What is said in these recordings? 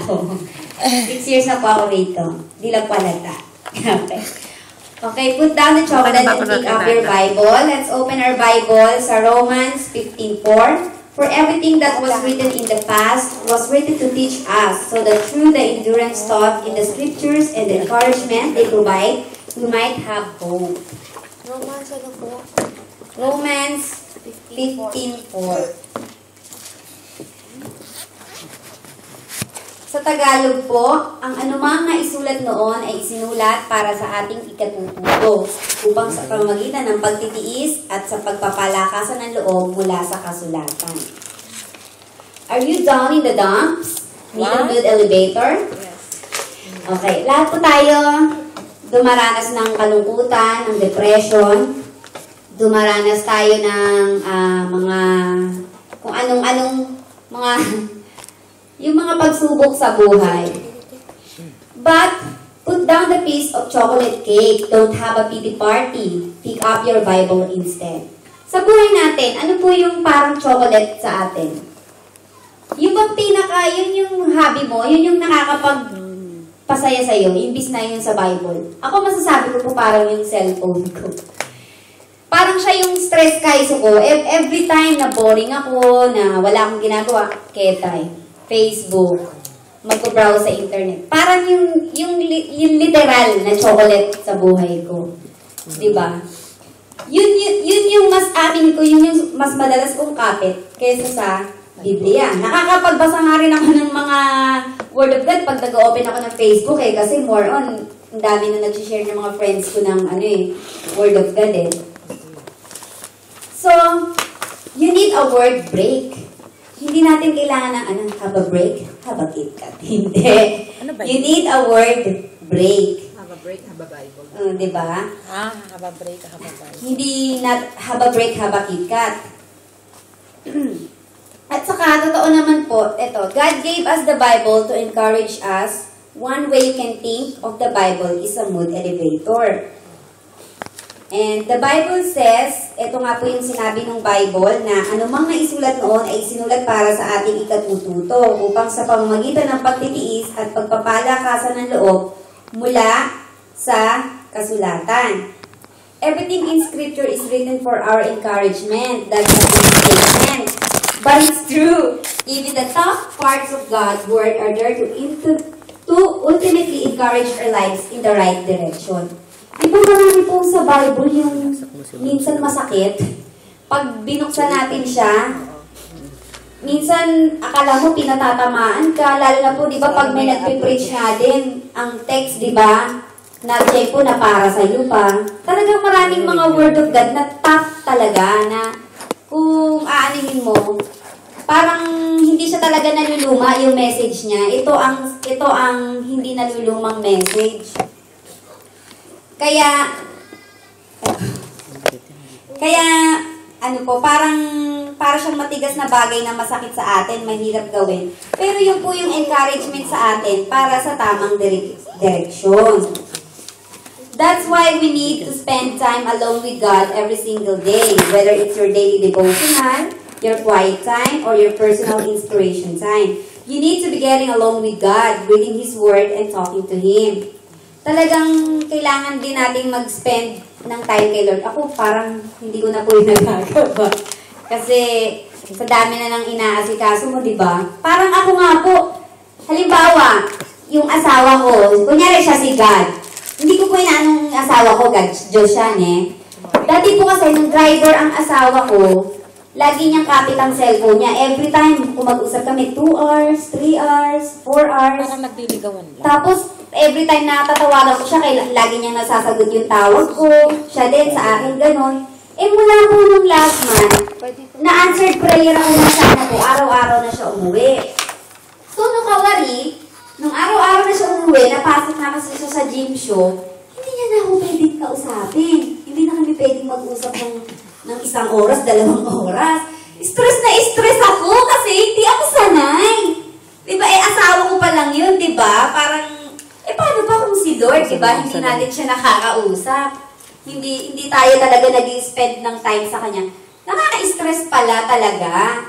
ako. 6 years na po ako rito. Di lang palata. Okay. Okay, put down the chocolate and pick up your Bible. Let's open our Bible sa Romans 15:4. For everything that was written in the past was written to teach us, so that through the endurance taught in the scriptures and the encouragement they provide, we might have hope. Romans, ano po? Romans 15:4. Sa Tagalog po, ang anumang naisulat noon ay isinulat para sa ating ikatututo, upang sa pamamagitan ng pagtitiis at sa pagpapalakasan ng loob mula sa kasulatan. Are you down in the dumps? Need a good elevator? Yes. Okay, lahat po tayo dumaranas ng kalungkutan, ng depression, dumaranas tayo ng mga, kung anong-anong mga, yung mga pagsubok sa buhay. But, put down the piece of chocolate cake. Don't have a pity party. Pick up your Bible instead. Sa buhay natin, ano po yung parang chocolate sa atin? Yung bang yun yung hobby mo, yun yung nakakapagpasaya sa'yo, imbis na yun sa Bible. Ako masasabi ko po parang yung cellphone ko. Parang siya yung stress kaiso ko. Every time na boring ako, na wala akong ginagawa, ketay, Facebook, mag-browse sa internet. Parang yung literal na chocolate sa buhay ko. Diba? Yun yung mas amin ko, yun yung mas madalas kong kapit kaysa sa Biblia. Nakakapagbasa nga rin ako ng mga Word of God pag nag-open ako ng Facebook kasi more on, ang dami na nag-share ng mga friends ko ng Word of God So, you need a word break. Hindi natin kailangan ng have a break, have a KitKat. Hindi. Ano ba You need a word break. Have a break, have a Bible. Diba? Have a break, have a Bible. Hindi have a break, have a KitKat. At saka, totoo naman po, God gave us the Bible to encourage us. One way you can think of the Bible is a mood elevator. And the Bible says, ito nga po yung sinabi ng Bible, na anumang naisulat noon ay sinulat para sa ating ikatututo upang sa pamamagitan ng pagtitiis at pagpapalakasan ng loob mula sa kasulatan. Everything in Scripture is written for our encouragement. That's a big statement. But it's true. Even the tough parts of God's Word are there to ultimately encourage our lives in the right direction. Di ba marami po sa Bible yung minsan masakit? Pag binuksan natin siya, minsan akala mo pinatatamaan ka, lalo na po, di ba, pag may nagpipreach nga din, ang text, di ba, na-check po na para sa iyo pa. Talagang maraming mga Word of God na tough talaga, na kung aanihin mo, parang hindi siya talaga naluluma yung message niya. Ito ang hindi nalulumang message. Kaya para siyang matigas na bagay na masakit sa atin, mahirap gawin. Pero yun po yung encouragement sa atin para sa tamang direksyon. That's why we need to spend time alone with God every single day, whether it's your daily devotional, your quiet time, or your personal inspiration time. You need to be getting along with God, reading His Word, and talking to Him. Talagang kailangan din nating mag-spend ng time kay Lord. Ako parang hindi ko na po yung nagagawa. Kasi sa dami na ng inaasikaso mo, di ba? Parang ako nga po, halimbawa, yung asawa ko, kunyari siya si God. Hindi ko po inaanong asawa ko, God, Diyos siya, Dati po kasi, nung driver ang asawa ko, lagi niyang kapit ang cellphone niya. Every time, kung mag-usap kami, 2 hours, 3 hours, 4 hours. Parang nagliligawan lang. Tapos, every time na tatawagan ko siya, lagi niyang nasasagot yung tawag ko. Siya din, sa akin, ganon. Mula po nung last month, na-answered prayer ako na sana po, araw-araw na siya umuwi. So, nung kawari, nung araw-araw na siya umuwi, napasok na kasi siya sa gym show, hindi niya na ako pwedeng kausapin. Hindi na kami pwedeng mag-usap ng 1 oras, 2 oras. Stress na stress ako kasi hindi ako sanay. Diba, asawa ko pa lang yun, diba? Parang, paano ba kung si Lord, diba? Hindi natin siya nakakausap. Hindi tayo talaga nag-spend ng time sa kanya. Nakaka-stress pala talaga.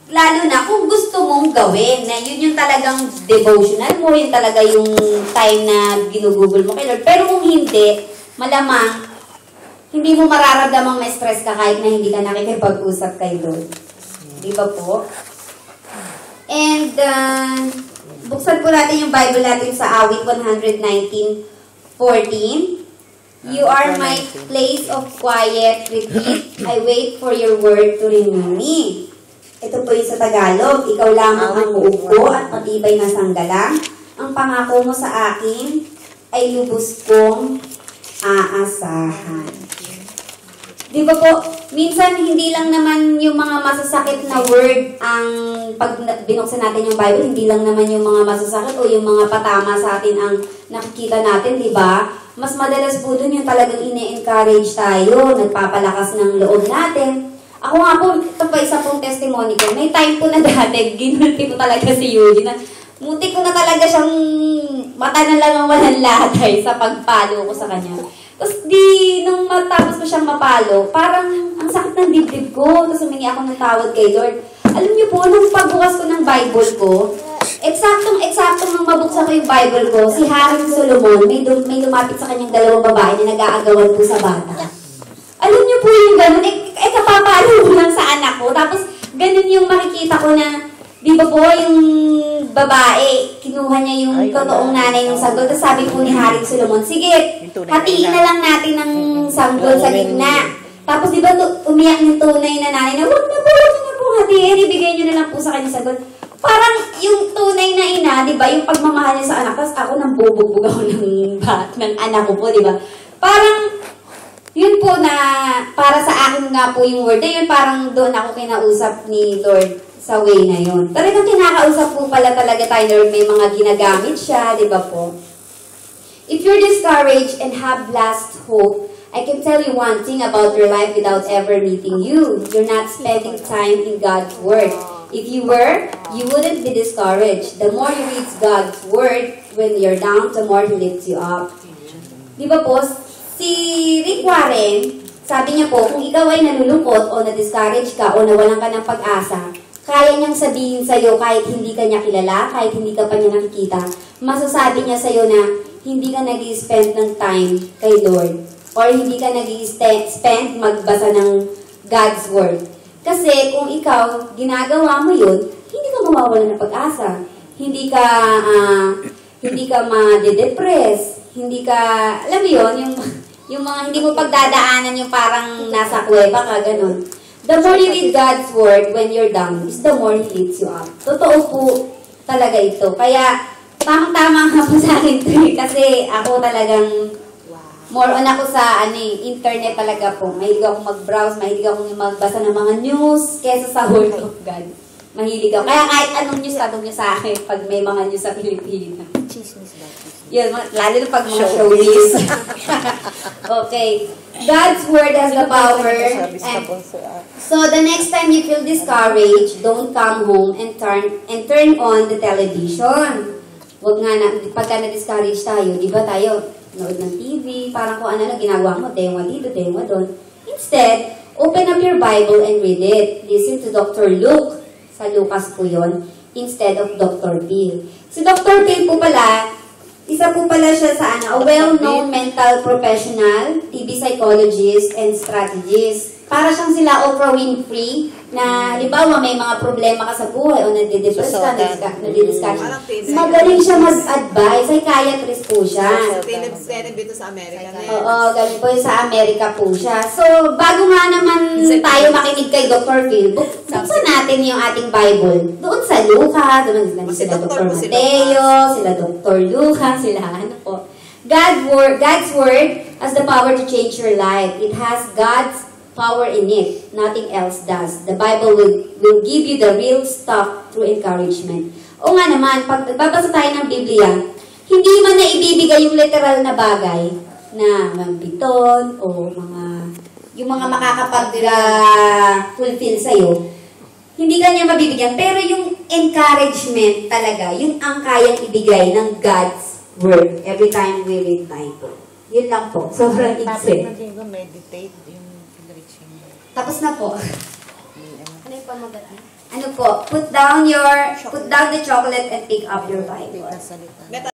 lalo na kung gusto mong gawin, na yun yung talagang devotional mo, yun talaga yung time na ginugugol mo kay Lord. Pero kung hindi, malamang, hindi mo mararamdamang may stress ka kahit na hindi ka nakikipag-usap kay Lord. Di ba po? And, buksan po natin yung Bible natin sa awit 119:14. You are my place of quiet retreat. I wait for your word to renew me. Ito po yung sa Tagalog. Ikaw lamang ang muupo at patibay na sanggalang. Ang pangako mo sa akin ay lubos kong aasahan. Di ba po, minsan hindi lang naman yung mga masasakit na word ang pag binuksan natin yung Bible, hindi lang naman yung mga masasakit o yung mga patama sa atin ang nakikita natin, di ba? Mas madalas po dun yung talagang ine-encourage tayo, nagpapalakas ng loob natin. Ako nga po, ito pa isa pong testimony ko. May time po na dati, ginulti ko talaga si Eugene. Muti ko na talaga siyang mata na lang ang walang latay sa pagpalo ko sa kanya. Tapos nung matapos ko siyang mapalo, parang ang sakit ng dibdib ko. Tapos humingi ako ng tawad kay Lord. Alam niyo po, nung pagbukas ko ng Bible ko, eksaktong nung mabuksan ko yung Bible ko, si Haring Solomon, may lumapit sa kanyang dalawang babae na nag-aagawan po sa bata. Alam niyo po yung ganun, kapapalo ko lang sa anak ko. Tapos ganun yung makikita ko na, di ba po, yung babae, kinuha niya yung totoong nanay ng sanggol. Tapos sabi po ni Haring Solomon, sige, hatiin na lang natin ng sanggol sa gitna. Tapos di ba umiyak yung tunay na nanay na, huwag na po hatiin, ibigay niyo na lang po sa kanya sanggol. Parang yung tunay na ina, di ba, yung pagmamahal niya sa anak, tapos ako nang bubugbog ako ng anak ko po, di ba? Parang, yun po na, para sa akin nga po yung word, yun parang doon ako kinausap ni Lord sa way na yun. Talagang kinakausap po pala talaga tayo, Lord, may mga ginagamit siya, di ba po? If you're discouraged and have lost hope, I can tell you one thing about your life without ever meeting you. You're not spending time in God's Word. If you were, you wouldn't be discouraged. The more you read God's Word, when you're down, the more He lifts you up. Di ba po, si Rick Warren, sabi niya po, kung ikaw ay nalulungkot o na-discourage ka o nawalan ka ng pag-asa, kaya niyang sabihin sa'yo kahit hindi ka niya kilala, kahit hindi ka pa niya nakikita, masasabi niya sa'yo na hindi ka nag-i-spend ng time kay Lord or hindi ka nag-i-spend magbasa ng God's Word. Kasi kung ikaw, ginagawa mo yun, hindi ka mawawalan ng pag-asa. Hindi ka ma-depress. Hindi ka, alam mo yun, yung mga hindi mo pagdadaanan yung parang nasa kuweba ka, ganun. The more you read God's Word when you're down, is the more He lifts you up. Totoo po talaga ito. Kaya, tamang-tama nga po sa akin ito kasi ako talagang more on ako sa internet talaga po. Mahilig akong mag-browse, mahilig akong magbasa ng mga news kesa sa Word of God. Mahilig ako. Kaya kahit anong news, tanong niyo sa akin pag may mga news sa Pilipinas. Yun, lalo na pag mga showbiz. Okay. God's Word has the power. And so, the next time you feel discouraged, don't come home and turn on the television. Huwag nga na, pagka na-discourage tayo, di ba tayo, nood ng TV, parang kung ano ginagawa mo, tema dito, tema doon. Instead, open up your Bible and read it. Listen to Dr. Luke. Sa Lucas po yun, instead of Dr. Bill. Si Dr. Bill po pala, isa po pala siya sa a well-known mental professional, TV psychologist, and strategist. Para siyang sila Oprah Winfrey, na halimbawa may mga problema ka sa buhay o nadidepress ka, nadidiscuss. Magaling siya mag-advise, psychiatrist po siya. Dito sa Amerika na Oo, galing po sa Amerika po siya. So, bago nga naman tayo makinig kay Dr. Phil, buksan natin yung ating Bible. Doon sa Lucas, doon sila Dr. Mateo, sila Dr. Lucas, sila ano po. God's Word has the power to change your life. It has God's power in it. Nothing else does. The Bible will give you the real stuff through encouragement. O nga naman, pag nagbabasa tayo ng Biblia, hindi man na ibibigay yung literal na bagay na magbiton o yung mga makakapag-fulfill sa'yo, hindi ka niya mabibigyan. Pero yung encouragement talaga, yung ang kayang ibigay ng God's Word every time we read Bible. Yun lang po. Sobrang ikse. Meditate yung Tapos na po. Ano yung pamagalan? Ano po, put down the chocolate and pick up your Bible. Salita.